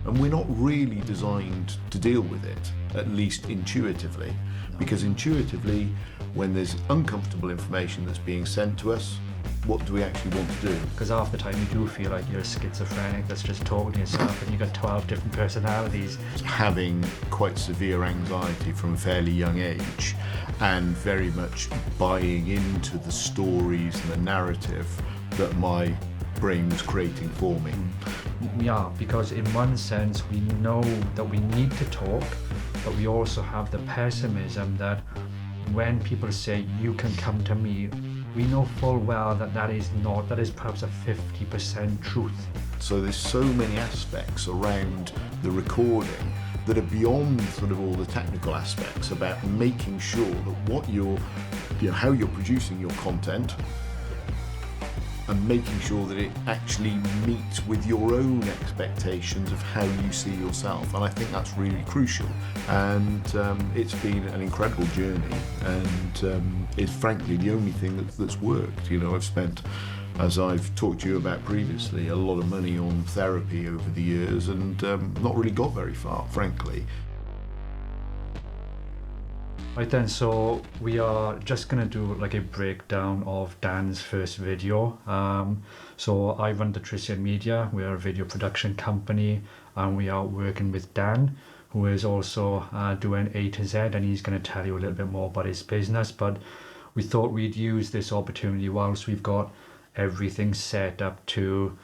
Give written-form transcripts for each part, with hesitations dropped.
And we're not really designed to deal with it, at least intuitively, because intuitively, when there's uncomfortable information that's being sent to us, what do we actually want to do? Because half the time you do feel like you're a schizophrenic that's just talking to yourself and you've got 12 different personalities. Having quite severe anxiety from a fairly young age and very much buying into the stories and the narrative that my brain was creating for me. Yeah, because in one sense we know that we need to talk, but we also have the pessimism that when people say you can come to me, we know full well that that is perhaps a 50% truth. So there's so many aspects around the recording that are beyond sort of all the technical aspects about making sure that what how you're producing your content and making sure that it actually meets with your own expectations of how you see yourself. And I think that's really crucial. And it's been an incredible journey, and it's frankly the only thing that's worked. I've spent, as I've talked to you about previously, a lot of money on therapy over the years and not really got very far, frankly. Right then, so we are just going to do like a breakdown of Dan's first video. So I run Datriciad Media. We are a video production company, and we are working with Dan, who is also doing A to Z, and he's going to tell you a little bit more about his business. But we thought we'd use this opportunity whilst we've got everything set up to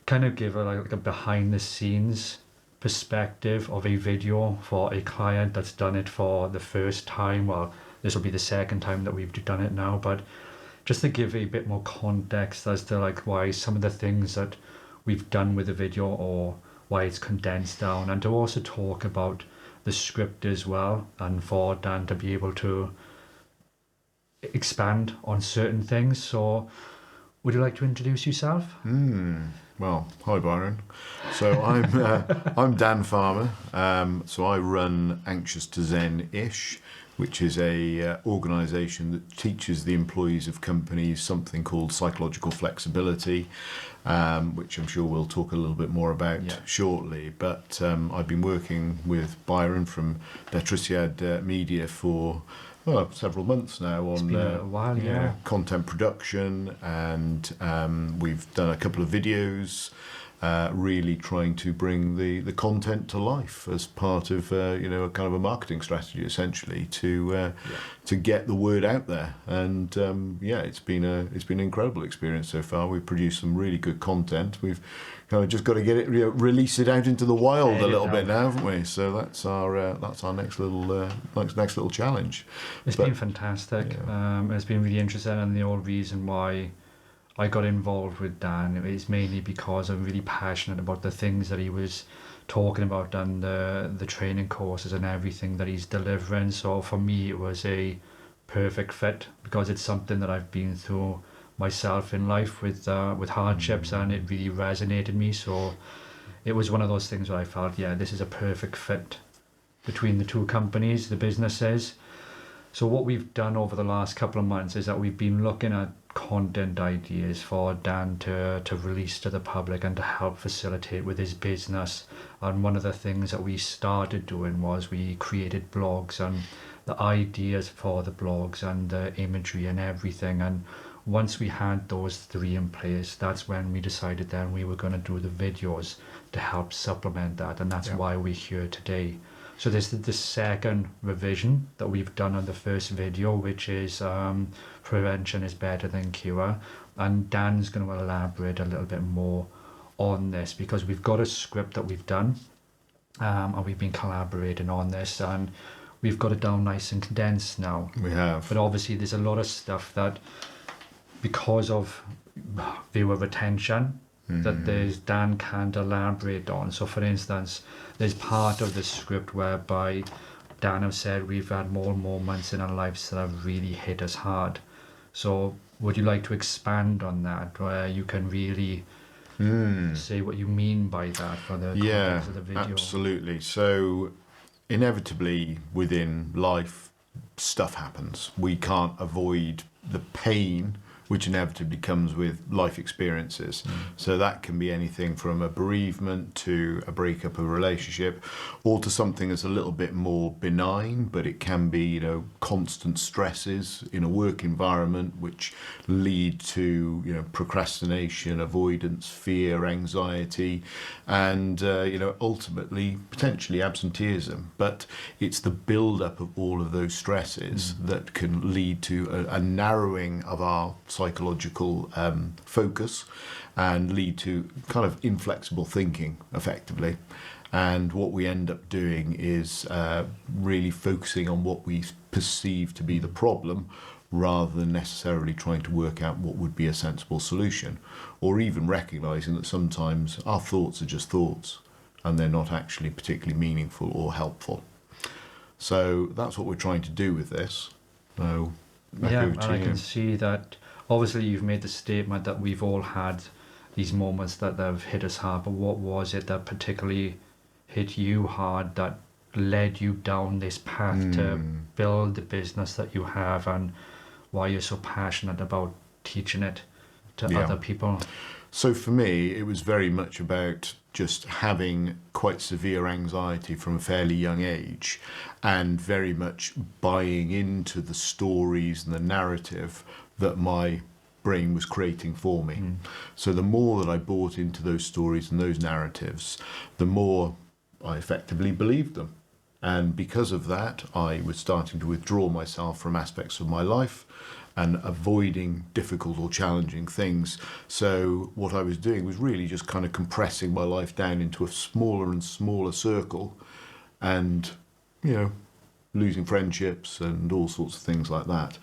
kind of give like a behind the scenes perspective of a video for a client that's done it for the first time. Well, this will be the second time that we've done it now, but just to give a bit more context as to like why some of the things that we've done with the video or why it's condensed down, and to also talk about the script as well, and for Dan to be able to expand on certain things. So would you like to introduce yourself? Well, hi Byron. So I'm Dan Farmer. So I run Anxious to Zen-ish, which is a organisation that teaches the employees of companies something called psychological flexibility, which I'm sure we'll talk a little bit more about shortly. But I've been working with Byron from Datriciad Media for several months now on a while, content production, and we've done a couple of videos really trying to bring the content to life as part of a kind of a marketing strategy, essentially, to get the word out there. And it's been an incredible experience so far. We've produced some really good content. We've kind of just got to get it release it out into the wild a little bit now, haven't we? So that's our next little challenge. It's been fantastic. It's been really interesting, and the whole reason why I got involved with Dan is mainly because I'm really passionate about the things that he was talking about and the training courses and everything that he's delivering. So for me, it was a perfect fit because it's something that I've been through myself in life with hardships, and it really resonated with me. So it was one of those things where I felt, this is a perfect fit between the two companies, the businesses. So what we've done over the last couple of months is that we've been looking at content ideas for Dan to release to the public and to help facilitate with his business. And one of the things that we started doing was we created blogs and the ideas for the blogs and the imagery and everything. And once we had those three in place, that's when we decided then we were going to do the videos to help supplement that, and that's why we're here today. So this is the second revision that we've done on the first video, which is prevention is better than cure. And Dan's going to elaborate a little bit more on this because we've got a script that we've done, and we've been collaborating on this, and we've got it down nice and condensed now. We have. But obviously there's a lot of stuff that, because of viewer retention, that Dan can't elaborate on. So for instance, there's part of the script whereby Dan have said we've had more moments in our lives that have really hit us hard. So would you like to expand on that, where you can really say what you mean by that for the context of the video? Absolutely. So inevitably within life, stuff happens. We can't avoid the pain which inevitably comes with life experiences. So that can be anything from a bereavement to a breakup of a relationship, or to something that's a little bit more benign, but it can be, you know, constant stresses in a work environment which lead to, you know, procrastination, avoidance, fear, anxiety, and you know, ultimately potentially absenteeism. But it's the build-up of all of those stresses that can lead to a narrowing of our psychological focus and lead to kind of inflexible thinking, effectively. And what we end up doing is really focusing on what we perceive to be the problem, rather than necessarily trying to work out what would be a sensible solution, or even recognizing that sometimes our thoughts are just thoughts and they're not actually particularly meaningful or helpful. So that's what we're trying to do with this. So, Yeah, and I can see that obviously you've made the statement that we've all had these moments that have hit us hard, but what was it that particularly hit you hard that led you down this path to build the business that you have, and why you're so passionate about teaching it to other people? So for me, it was very much about just having quite severe anxiety from a fairly young age, and very much buying into the stories and the narrative that my brain was creating for me. So the more that I bought into those stories and those narratives, the more I effectively believed them. And because of that, I was starting to withdraw myself from aspects of my life and avoiding difficult or challenging things. So what I was doing was really just kind of compressing my life down into a smaller and smaller circle, and, you know, losing friendships and all sorts of things like that.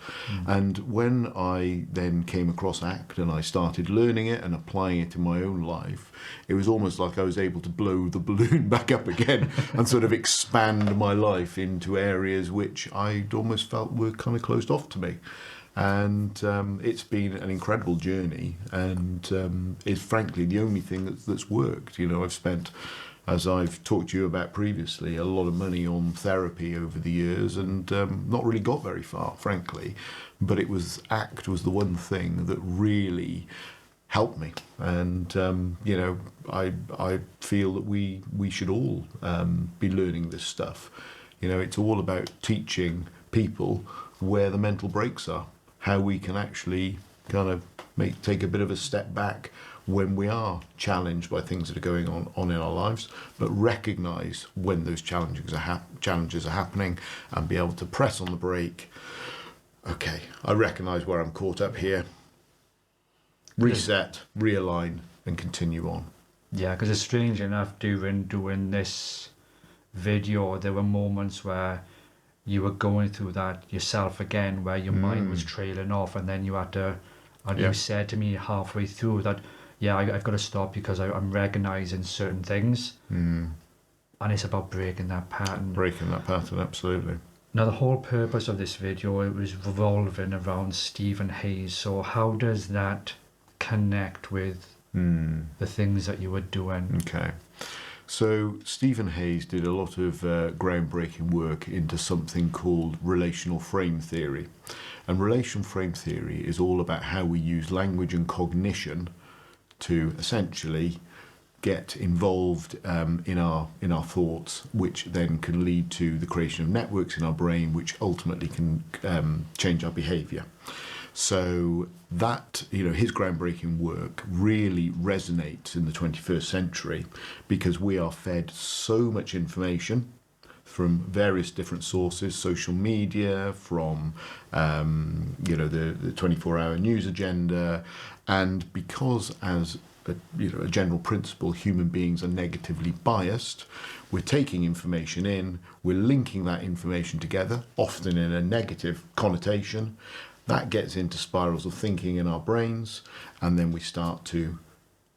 And when I then came across ACT and I started learning it and applying it in my own life, it was almost like I was able to blow the balloon back up again and sort of expand my life into areas which I'd almost felt were kind of closed off to me. And it's been an incredible journey, and it's frankly the only thing that's worked. You know, I've spent, as I've talked to you about previously, a lot of money on therapy over the years, and not really got very far, frankly. But it was ACT was the one thing that really helped me, and you know, I feel that we should all be learning this stuff. You know, it's all about teaching people where the mental breaks are, how we can actually kind of take a bit of a step back when we are challenged by things that are going on in our lives, but recognise when those challenges are happening and be able to press on the brake. Okay, I recognise where I'm caught up here. Reset, realign, and continue on. Yeah, because it's strange enough, during doing this video, there were moments where you were going through that yourself again, where your mind was trailing off, and then you had to, and you said to me halfway through that, yeah, I've got to stop because I'm recognising certain things, and it's about breaking that pattern. Breaking that pattern, absolutely. Now, the whole purpose of this video, it was revolving around Stephen Hayes. So how does that connect with the things that you were doing? Okay. So Stephen Hayes did a lot of groundbreaking work into something called relational frame theory. And relational frame theory is all about how we use language and cognition to essentially get involved in our thoughts, which then can lead to the creation of networks in our brain, which ultimately can change our behaviour. So that, you know, his groundbreaking work really resonates in the 21st century, because we are fed so much information from various different sources, social media, from you know, the 24-hour news agenda, and because as a general principle, human beings are negatively biased, we're taking information in, we're linking that information together, often in a negative connotation. That gets into spirals of thinking in our brains, and then we start to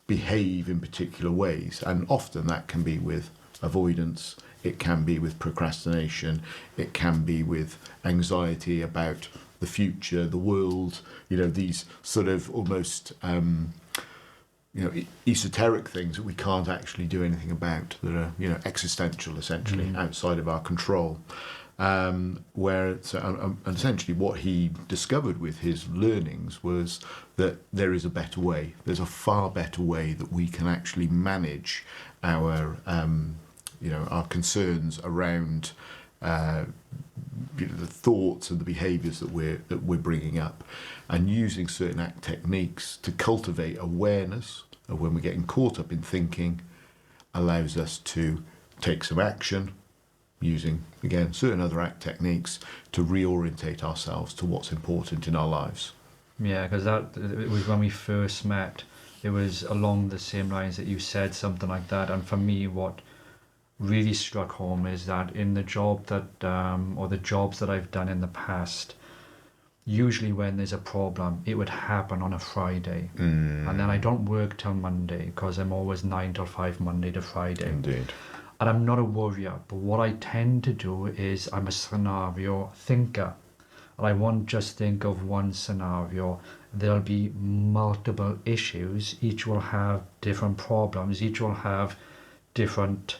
behave in particular ways. And often that can be with avoidance, it can be with procrastination, it can be with anxiety about the future, the world, you know, these sort of almost esoteric things that we can't actually do anything about, that are, you know, existential, essentially, outside of our control. And essentially what he discovered with his learnings was that there is a better way. There's a far better way that we can actually manage our our concerns around the thoughts and the behaviours that we're bringing up, and using certain ACT techniques to cultivate awareness of when we're getting caught up in thinking allows us to take some action using, again, certain other ACT techniques to reorientate ourselves to what's important in our lives. Yeah, because it was when we first met, it was along the same lines that you said something like that. And for me, what really struck home is that in the job that, or the jobs that I've done in the past, usually when there's a problem, it would happen on a Friday. And then I don't work till Monday because I'm always 9 till 5, Monday to Friday. Indeed. And I'm not a worrier, but what I tend to do is I'm a scenario thinker. And I won't just think of one scenario. There'll be multiple issues. Each will have different problems. Each will have different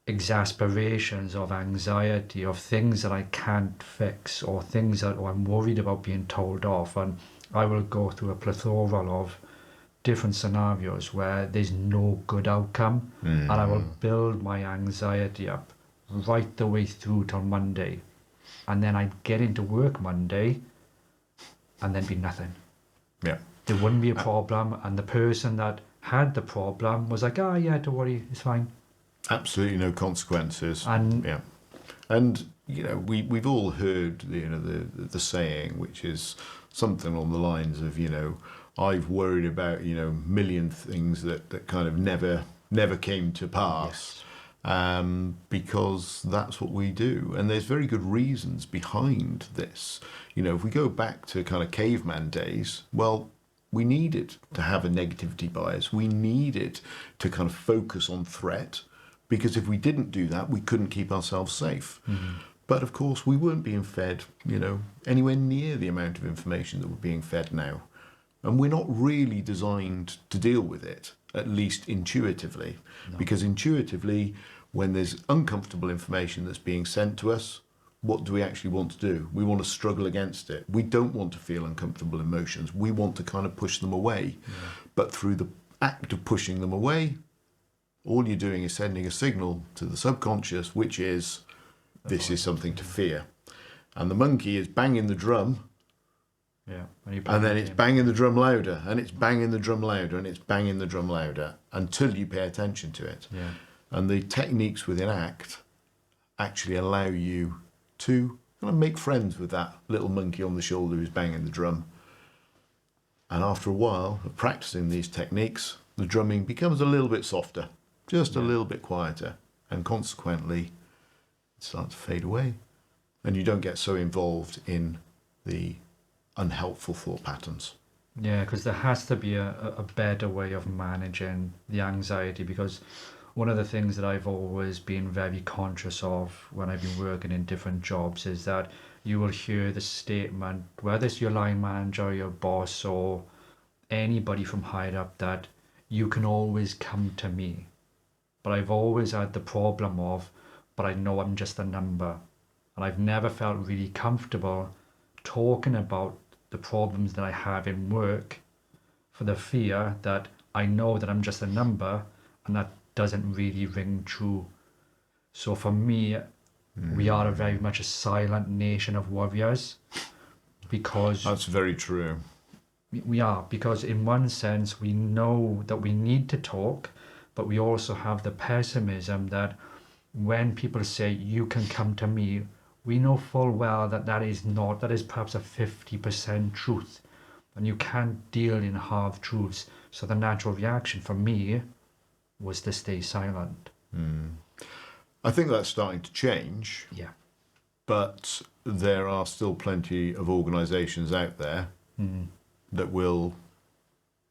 exasperations of anxiety, of things that I can't fix, or things that I'm worried about being told off. And I will go through a plethora of different scenarios where there's no good outcome, and I will build my anxiety up right the way through till Monday. And then I'd get into work Monday and then be nothing. Yeah. There wouldn't be a problem, and the person that had the problem was like, yeah, don't worry, it's fine. Absolutely no consequences. And yeah. And we've all heard the saying, which is something along the lines of, I've worried about million things that kind of never came to pass. Yes. Because that's what we do, and there's very good reasons behind this. If we go back to kind of caveman days, well, we needed to have a negativity bias. We needed to kind of focus on threat, because if we didn't do that, we couldn't keep ourselves safe. But of course, we weren't being fed, anywhere near the amount of information that we're being fed now. And we're not really designed to deal with it, at least intuitively. No. Because intuitively, when there's uncomfortable information that's being sent to us, what do we actually want to do? We want to struggle against it. We don't want to feel uncomfortable emotions. We want to kind of push them away. Yeah. But through the act of pushing them away, all you're doing is sending a signal to the subconscious, which is, this is something to fear. And the monkey is banging the drum. Yeah. And then it's banging the drum louder, and it's banging the drum louder, and it's banging the drum louder until you pay attention to it. Yeah. And the techniques within ACT actually allow you to kind of make friends with that little monkey on the shoulder who's banging the drum. And after a while of practicing these techniques, the drumming becomes a little bit softer, just a little bit quieter, and consequently it starts to fade away. And you don't get so involved in the unhelpful thought patterns. Yeah, because there has to be a better way of managing the anxiety, because one of the things that I've always been very conscious of when I've been working in different jobs is that you will hear the statement, whether it's your line manager, your boss, or anybody from higher up, that you can always come to me. But I've always had the problem of, but I know I'm just a number. And I've never felt really comfortable talking about the problems that I have in work, for the fear that I know that I'm just a number, and that doesn't really ring true. So for me, we are very much a silent nation of warriors, because that's very true. We are, because in one sense we know that we need to talk, but we also have the pessimism that when people say you can come to me, we know full well that is perhaps a 50% truth, and you can't deal in half truths. So the natural reaction for me was to stay silent. I think that's starting to change. Yeah. But there are still plenty of organisations out there that will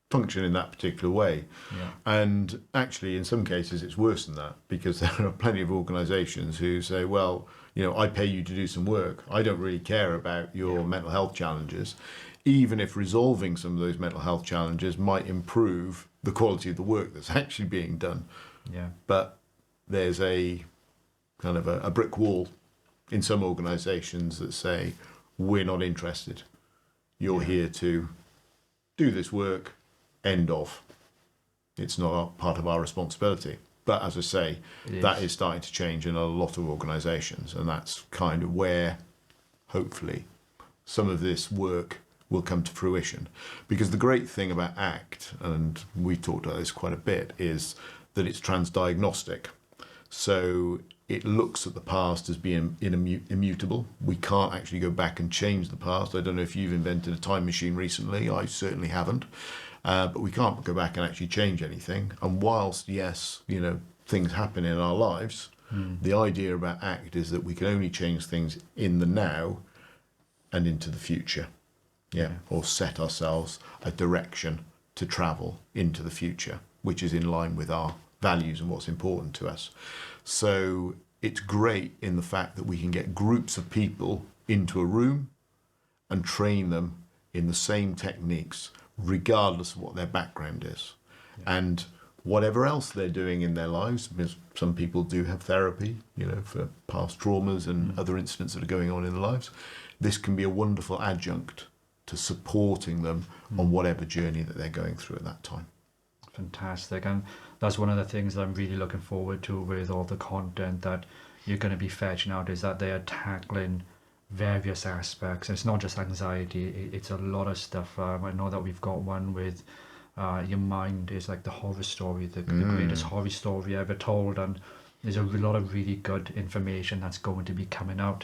function in that particular way. Yeah. And actually, in some cases, it's worse than that, because there are plenty of organisations who say, well, I pay you to do some work. I don't really care about your mental health challenges, even if resolving some of those mental health challenges might improve the quality of the work that's actually being done. Yeah. But there's a kind of a brick wall in some organisations that say, we're not interested. You're here to do this work, end of. It's not part of our responsibility. But as I say, that is starting to change in a lot of organisations, and that's kind of where, hopefully, some of this work will come to fruition. Because the great thing about ACT, and we talked about this quite a bit, is that it's transdiagnostic. So it looks at the past as being immutable. We can't actually go back and change the past. I don't know if you've invented a time machine recently. I certainly haven't. But we can't go back and actually change anything. And whilst, yes, things happen in our lives, the idea about ACT is that we can only change things in the now and into the future. Or set ourselves a direction to travel into the future, which is in line with our values and what's important to us. So it's great in the fact that we can get groups of people into a room and train them in the same techniques, regardless of what their background is. And whatever else they're doing in their lives, because some people do have therapy, for past traumas and other incidents that are going on in their lives, this can be a wonderful adjunct to supporting them on whatever journey that they're going through at that time. Fantastic. And that's one of the things that I'm really looking forward to with all the content that you're going to be fetching out, is that they are tackling various aspects. It's not just anxiety, it's a lot of stuff. I know that we've got one with your mind is like the horror story, the greatest horror story ever told, and there's a lot of really good information that's going to be coming out.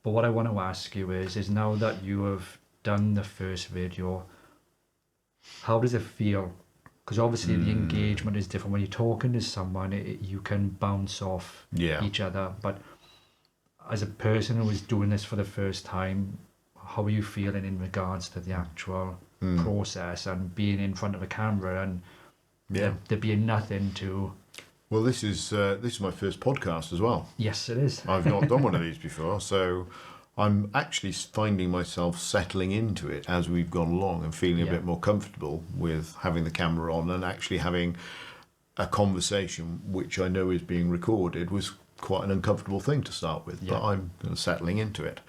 But what I want to ask you is now that you have done the first video, how does it feel? Because obviously the engagement is different when you're talking to someone. You can bounce off each other, but as a person who is doing this for the first time, how are you feeling in regards to the actual process and being in front of a camera and there being nothing to... Well, this is my first podcast as well. Yes, it is. I've not done one of these before, so I'm actually finding myself settling into it as we've gone along and feeling a bit more comfortable with having the camera on and actually having a conversation, which I know is being recorded, was quite an uncomfortable thing to start with, but I'm settling into it.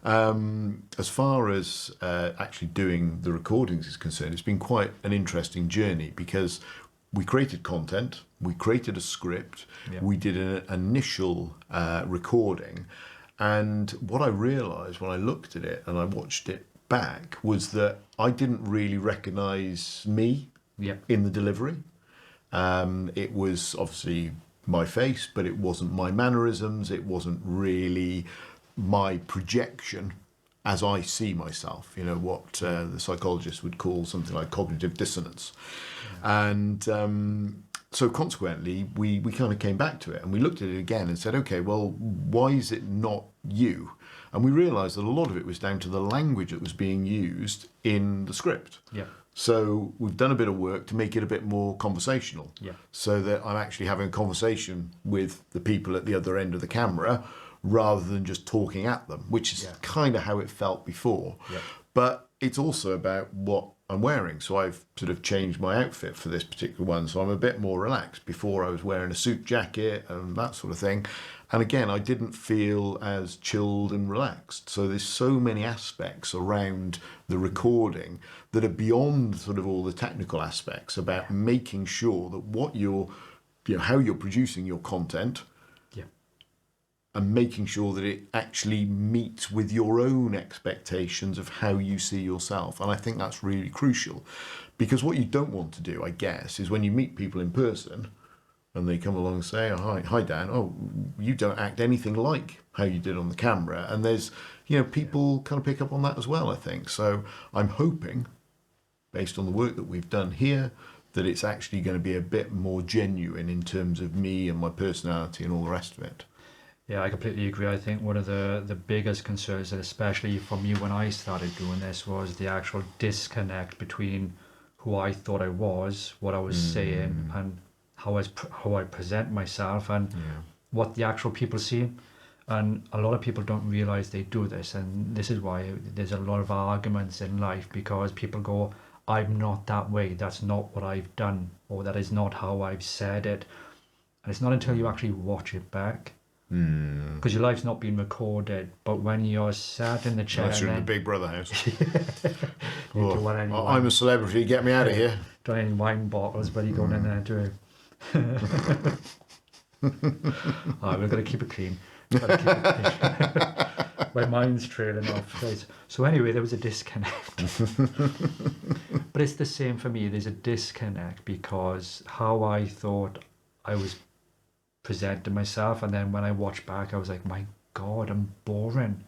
As far as actually doing the recordings is concerned, it's been quite an interesting journey, because we created content, we created a script, we did an initial recording, and what I realised when I looked at it and I watched it back was that I didn't really recognise me in the delivery. It was obviously my face, but it wasn't my mannerisms, it wasn't really my projection as I see myself, what the psychologists would call something like cognitive dissonance. And so consequently, we kind of came back to it and we looked at it again and said, okay, well, why is it not you? And we realised that a lot of it was down to the language that was being used in the script. So we've done a bit of work to make it a bit more conversational, so that I'm actually having a conversation with the people at the other end of the camera rather than just talking at them, which is kind of how it felt before. But it's also about what I'm wearing. So I've sort of changed my outfit for this particular one. So I'm a bit more relaxed. Before I was wearing a suit jacket and that sort of thing. And again, I didn't feel as chilled and relaxed. So there's so many aspects around the recording that are beyond sort of all the technical aspects about making sure that what you're, how you're producing your content, and making sure that it actually meets with your own expectations of how you see yourself. And I think that's really crucial, because what you don't want to do, I guess, is when you meet people in person and they come along and say, oh, hi Dan, oh, you don't act anything like how you did on the camera. And there's, people kind of pick up on that as well, I think. So I'm hoping, based on the work that we've done here, that it's actually going to be a bit more genuine in terms of me and my personality and all the rest of it. Yeah, I completely agree. I think one of the biggest concerns, especially for me when I started doing this, was the actual disconnect between who I thought I was, what I was saying, and how I present myself, and what the actual people see. And a lot of people don't realize they do this, and this is why there's a lot of arguments in life, because people go, I'm not that way, that's not what I've done, or that is not how I've said it. And it's not until you actually watch it back Because your life's not being recorded, but when you're sat in the chair, Unless you're in the and Big Brother house. you do want any wine, I'm a celebrity, get me out of here. don't any wine bottles, but you're going in there to oh, we're going to keep it clean. Gotta keep it clean. My mind's trailing off. Guys. So anyway, there was a disconnect. But it's the same for me. There's a disconnect because how I thought I was presenting myself, and then when I watch back, I was like, my God, I'm boring.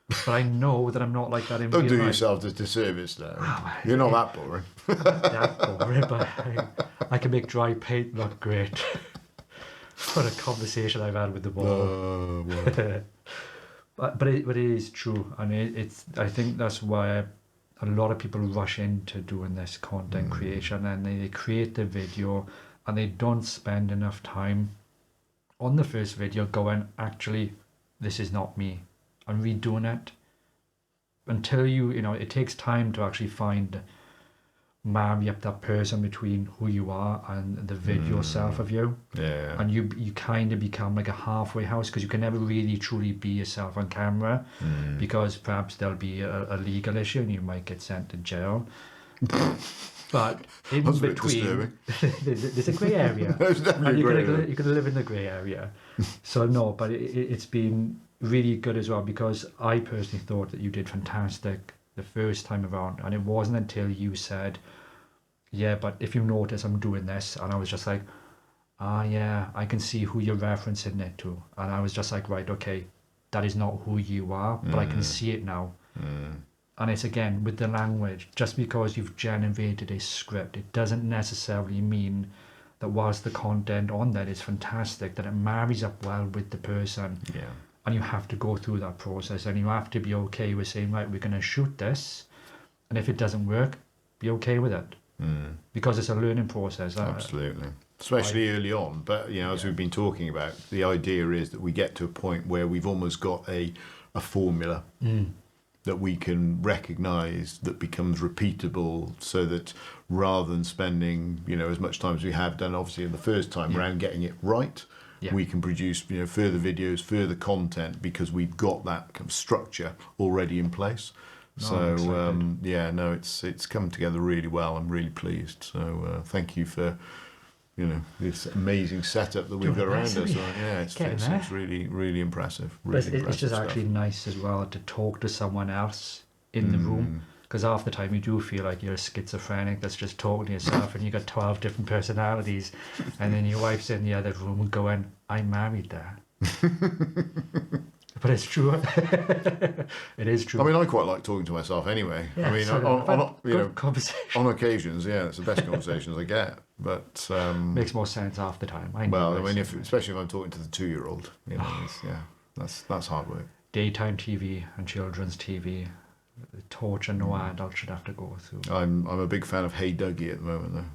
But I know that I'm not like that in Don't real do life. yourself a disservice now. Oh, You're not that boring. That boring, but I can make dry paint look great. What a conversation I've had with the ball. Well. But it is true, and it's. I think that's why a lot of people rush into doing this content creation, and they create the video, and they don't spend enough time on the first video going, actually, this is not me. I'm redoing it until you know. It takes time to actually marry up that person between who you are and the video self of you. Yeah. And you kind of become like a halfway house because you can never really truly be yourself on camera because perhaps there'll be a legal issue and you might get sent to jail. But in That's a bit between, there's a grey area. There's definitely And a grey area. you're gonna live in the grey area. So no, but it's been really good as well because I personally thought that you did fantastic the first time around, and it wasn't until you said, yeah, but if you notice I'm doing this, and I was just like, yeah, I can see who you're referencing it to, and I was just like, right, okay, that is not who you are, but I can see it now. And it's again with the language, just because you've generated a script, it doesn't necessarily mean that whilst the content on that is fantastic, that it marries up well with the person. Yeah. And you have to go through that process, and you have to be okay with saying, right, we're going to shoot this, and if it doesn't work, be okay with it, because it's a learning process. Absolutely. Especially early on, but as we've been talking about, the idea is that we get to a point where we've almost got a formula that we can recognise that becomes repeatable, so that rather than spending as much time as we have done, obviously in the first time around getting it right. Yeah. We can produce further videos, further content, because we've got that kind of structure already in place. So it's come together really well. I'm really pleased. So thank you for this amazing setup that we've got around us. It's really, really impressive. Really but it's just actually nice as well to talk to someone else in the room. Because half the time you do feel like you're a schizophrenic that's just talking to yourself, and you got 12 different personalities, and then your wife's in the other room going, I'm married there. But it's true. It is true. I mean, I quite like talking to myself anyway. Yeah, I mean, on occasions, it's the best conversations I get. But makes more sense half the time. Especially if I'm talking to the 2-year-old, that's hard work. Daytime TV and children's TV. The torture no adult should have to go through. I'm a big fan of Hey Dougie at the moment, though.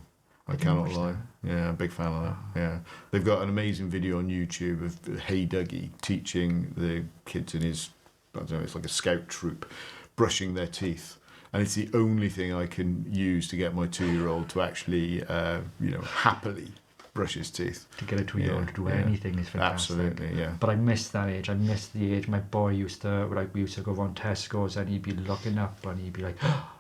I cannot lie. Yeah, I'm a big fan of that. Yeah, they've got an amazing video on YouTube of Hey Dougie teaching the kids in his, I don't know, it's like a scout troop, brushing their teeth. And it's the only thing I can use to get my 2-year-old to actually, happily brush his teeth. To get a 2-year-old to do anything is fantastic. Absolutely, yeah. But I miss that age. I miss the age my boy we used to go around Tesco's, and he'd be looking up and he'd be like, oh,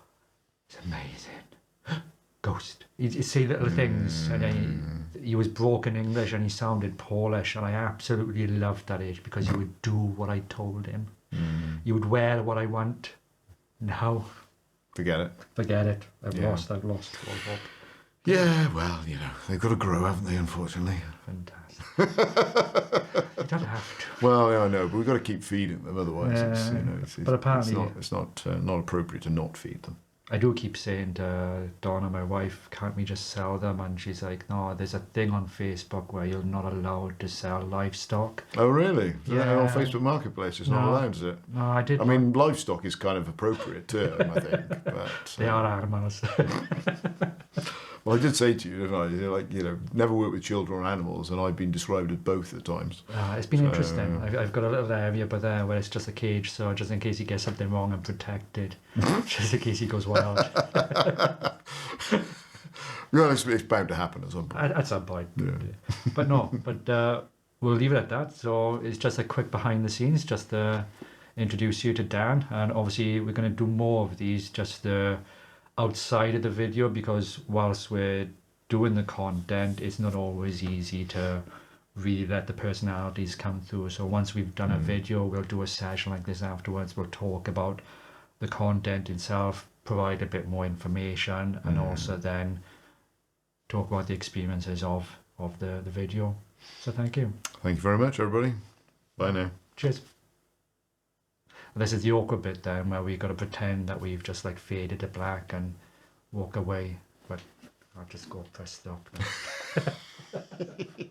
it's amazing. Ghost. He'd say little things, and then he was broken English and he sounded Polish, and I absolutely loved that age because he would do what I told him. He would wear what I want. Now, forget it. I've lost all hope. Yeah, well, they've got to grow, haven't they, unfortunately? Fantastic. You don't have to. Well, yeah, I know, but we've got to keep feeding them, otherwise but apparently it's not appropriate to not feed them. I do keep saying to Donna, my wife, can't we just sell them? And she's like, no, there's a thing on Facebook where you're not allowed to sell livestock. Oh, really? Yeah. On Facebook Marketplace, it's not allowed, is it? No, I did. I mean, livestock is kind of appropriate term, I think. But they are animals. Well, I did say to you, didn't I? Never work with children or animals, and I've been described at both at times. It's been interesting. I've got a little area by there where it's just a cage, so just in case he gets something wrong, I'm protected. Just in case he goes wild. It's bound to happen at some point. At some point. Yeah. But we'll leave it at that. So it's just a quick behind the scenes, just to introduce you to Dan. And obviously, we're going to do more of these just outside of the video, because whilst we're doing the content, it's not always easy to really let the personalities come through. So once we've done a video, we'll do a session like this afterwards. We'll talk about the content itself, provide a bit more information, and also then talk about the experiences of the video. So thank you. Thank you very much, everybody. Bye now. Cheers. And this is the awkward bit then, where we got to pretend that we've just like faded to black and walk away. But I'll just go press stop now.